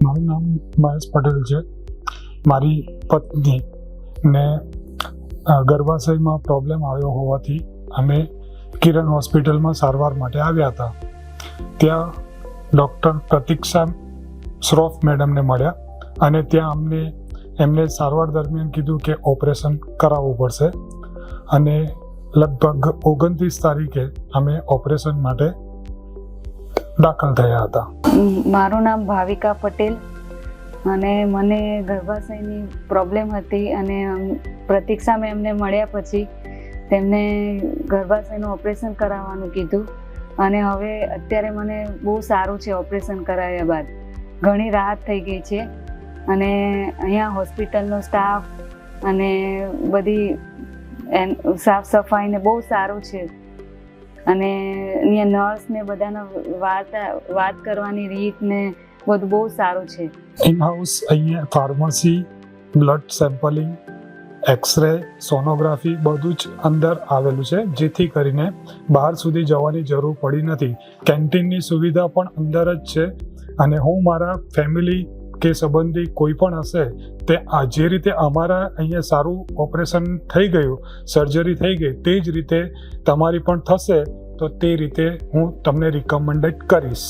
મારું નામ મહેશ પટેલ છે. મારી પત્નીને ગર્ભાશયમાં પ્રોબ્લેમ આવ્યો હોવાથી અમે કિરણ હોસ્પિટલમાં સારવાર માટે આવ્યા હતા. ત્યાં ડૉક્ટર પ્રતીક્ષા શ્રોફ મેડમને મળ્યા અને ત્યાં એમને સારવાર દરમિયાન કીધું કે ઓપરેશન કરાવવું પડશે અને લગભગ 29 તારીખે અમે ઓપરેશન માટે દાખલ થયા હતા. મારું નામ ભાવિકા પટેલ અને મને ગર્ભાશયની પ્રોબ્લેમ હતી અને પ્રતીક્ષા મેમને મળ્યા પછી તેમને ગર્ભાશયનું ઓપરેશન કરાવવાનું કીધું અને હવે અત્યારે મને બહુ સારું છે. ઓપરેશન કરાવ્યા બાદ ઘણી રાહત થઈ ગઈ છે અને અહીંયા હોસ્પિટલનો સ્ટાફ અને બધી સાફ સફાઈને બહુ સારું છે અને અહીંયા નર્સને બધાનો વાત કરવાની રીત ને બધું બહુ સારું છે. ઇન હાઉસ અહીંયા pharmacy, blood sampling, x-ray, sonography બધું જ અંદર આવેલું છે, જેથી કરીને બહાર સુધી જવાની જરૂર પડી નથી. કેન્ટીનની સુવિધા પણ અંદર જ છે અને હું મારા ફેમિલી કે સંબંધી કોઈ પણ હશે તે જે રીતે અમારા અહીંયા સારું ઓપરેશન થઈ ગયું, સર્જરી થઈ ગઈ, તે જ રીતે તમારી પણ થશે તો તે રીતે હું તમને રિકમેન્ડેડ કરીશ.